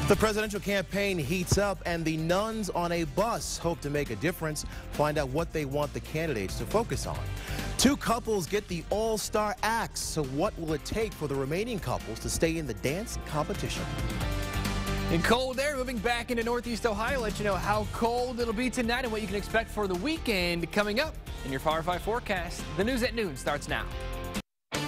The presidential campaign heats up, and the nuns on a bus hope to make a difference. Find out what they want the candidates to focus on. Two couples get the all-star acts, so what will it take for the remaining couples to stay in the dance competition? In cold air, moving back into Northeast Ohio, let you know how cold it'll be tonight and what you can expect for the weekend coming up in your Power 5 forecast. The news at noon starts now.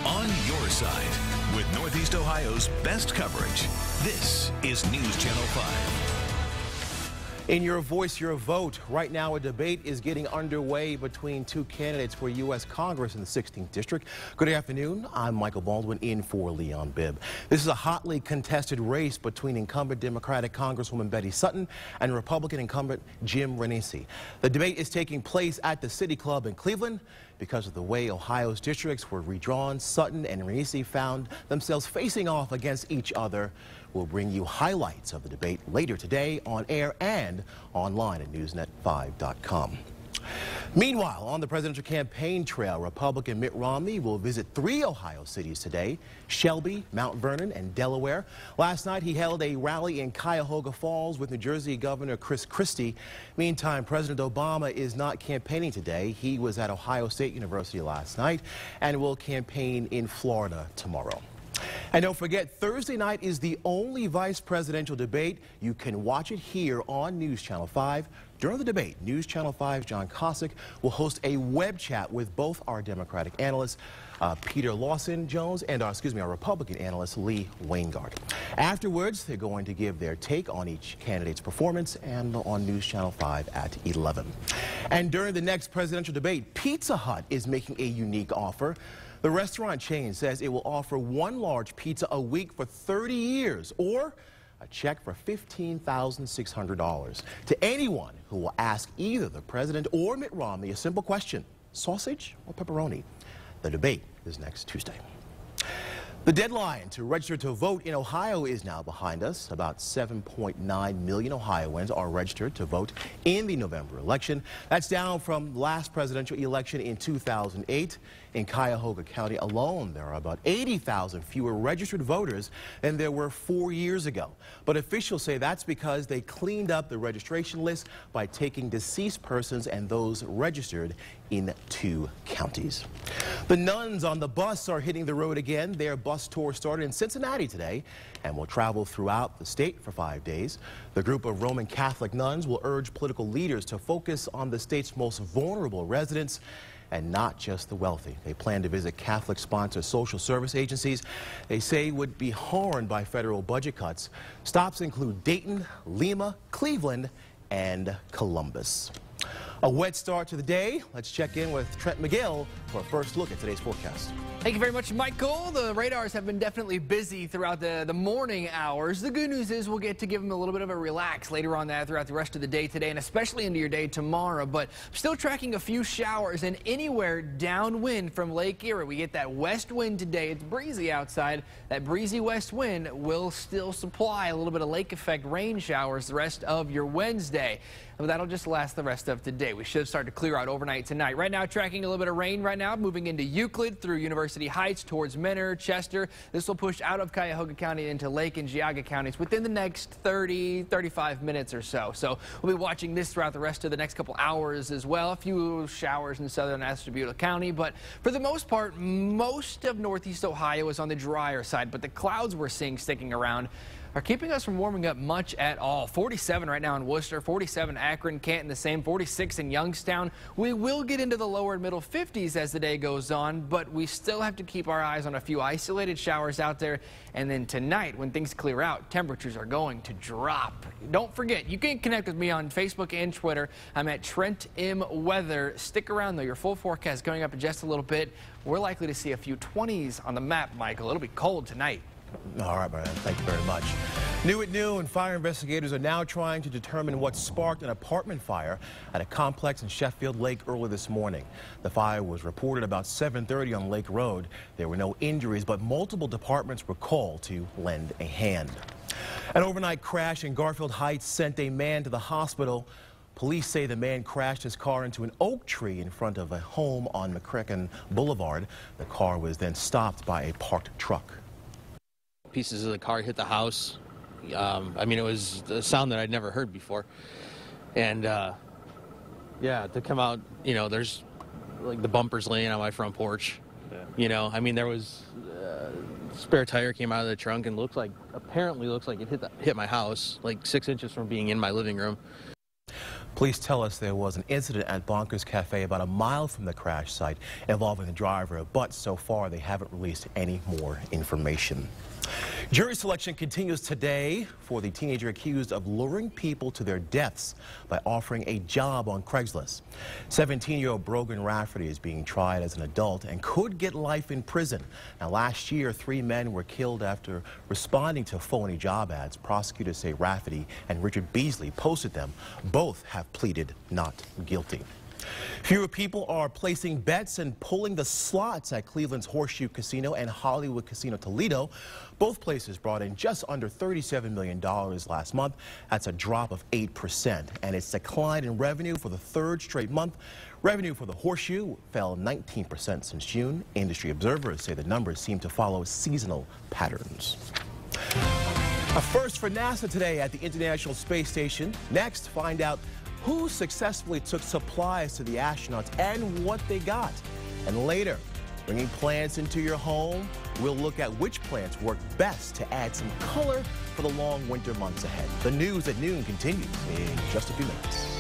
On your side, with Northeast Ohio's best coverage, this is News Channel 5. In your voice, your vote. Right now, a debate is getting underway between two candidates for U.S. Congress in the 16th District. Good afternoon. I'm Michael Baldwin in for Leon Bibb. This is a hotly contested race between incumbent Democratic Congresswoman Betty Sutton and Republican incumbent Jim Renacci. The debate is taking place at the City Club in Cleveland. Because of the way Ohio's districts were redrawn, Sutton and Renacci found themselves facing off against each other. We'll bring you highlights of the debate later today on air and online at newsnet5.com. Meanwhile, on the presidential campaign trail, Republican Mitt Romney will visit 3 Ohio cities today: Shelby, Mount Vernon, and Delaware. Last night, he held a rally in Cuyahoga Falls with New Jersey Governor Chris Christie. Meantime, President Obama is not campaigning today. He was at Ohio State University last night and will campaign in Florida tomorrow. And don't forget, Thursday night is the only vice presidential debate. You can watch it here on News Channel 5. During the debate, News Channel 5's John Cossack will host a web chat with both our Democratic analysts, Peter Lawson-Jones, and our Republican analyst, Lee Waingart. Afterwards, they're going to give their take on each candidate's performance and on News Channel 5 at 11. And during the next presidential debate, Pizza Hut is making a unique offer. The restaurant chain says it will offer 1 large pizza a week for 30 years or a check for $15,600 to anyone who will ask either the president or Mitt Romney a simple question: sausage or pepperoni? The debate is next Tuesday. The deadline to register to vote in Ohio is now behind us. About 7.9 million Ohioans are registered to vote in the November election. That's down from last presidential election in 2008. In Cuyahoga County alone, there are about 80,000 fewer registered voters than there were 4 years ago. But officials say that's because they cleaned up the registration list by taking deceased persons and those registered in 2 counties. The nuns on the bus are hitting the road again. Their bus tour started in Cincinnati today and will travel throughout the state for 5 days. The group of Roman Catholic nuns will urge political leaders to focus on the state's most vulnerable residents and not just the wealthy. They plan to visit Catholic-sponsored social service agencies they say would be harmed by federal budget cuts. Stops include Dayton, Lima, Cleveland, and Columbus. A wet start to the day. Let's check in with Trent McGill for a first look at today's forecast. Thank you very much, Michael. The radars have been definitely busy throughout the morning hours. The good news is we'll get to give them a little bit of a relax later on throughout the rest of the day today and especially into your day tomorrow. But still tracking a few showers and anywhere downwind from Lake Erie. We get that west wind today. It's breezy outside. That breezy west wind will still supply a little bit of lake effect rain showers the rest of your Wednesday. But that'll just last the rest of today. We should start to clear out overnight tonight. Right now, tracking a little bit of rain right now, moving into Euclid through University Heights towards Mentor, Chester. This will push out of Cuyahoga County into Lake and Geauga counties within the next 35 minutes or so. So we'll be watching this throughout the rest of the next couple hours as well. A few showers in southern Ashtabula County, but for the most part, most of Northeast Ohio is on the drier side, but the clouds we're seeing sticking around are keeping us from warming up much at all. 47 right now in Worcester, 47 Akron, Canton the same, 46 in Youngstown. We will get into the lower and middle 50s as the day goes on, but we still have to keep our eyes on a few isolated showers out there. And then tonight, when things clear out, temperatures are going to drop. Don't forget, you can connect with me on Facebook and Twitter. I'm at Trent M. Weather. Stick around, though. Your full forecast going up in just a little bit. We're likely to see a few 20s on the map, Michael. It'll be cold tonight. All right, Brian. Thank you very much. New at noon, fire investigators are now trying to determine what sparked an apartment fire at a complex in Sheffield Lake early this morning. The fire was reported about 7:30 on Lake Road. There were no injuries, but multiple departments were called to lend a hand. An overnight crash in Garfield Heights sent a man to the hospital. Police say the man crashed his car into an oak tree in front of a home on McCracken Boulevard. The car was then stopped by a parked truck. Pieces of the car hit the house, I mean, it was a sound that I'd never heard before. And, yeah, to come out, you know, there's like the bumpers laying on my front porch. Yeah. You know, I mean, there was spare tire came out of the trunk and apparently looks like it hit my house, like 6 inches from being in my living room. Police tell us there was an incident at Bonkers Cafe about a mile from the crash site involving the driver, but so far they haven't released any more information. Jury selection continues today for the teenager accused of luring people to their deaths by offering a job on Craigslist. 17-year-old Brogan Rafferty is being tried as an adult and could get life in prison. Now, last year, 3 men were killed after responding to phony job ads. Prosecutors say Rafferty and Richard Beasley posted them. Both have pleaded not guilty. Fewer people are placing bets and pulling the slots at Cleveland's Horseshoe Casino and Hollywood Casino Toledo. Both places brought in just under $37 million last month. That's a drop of 8%, and it's declined in revenue for the 3rd straight month. Revenue for the Horseshoe fell 19% since June. Industry observers say the numbers seem to follow seasonal patterns. A first for NASA today at the International Space Station. Next, find out who successfully took supplies to the astronauts and what they got. And later, bringing plants into your home, we'll look at which plants work best to add some color for the long winter months ahead. The news at noon continues in just a few minutes.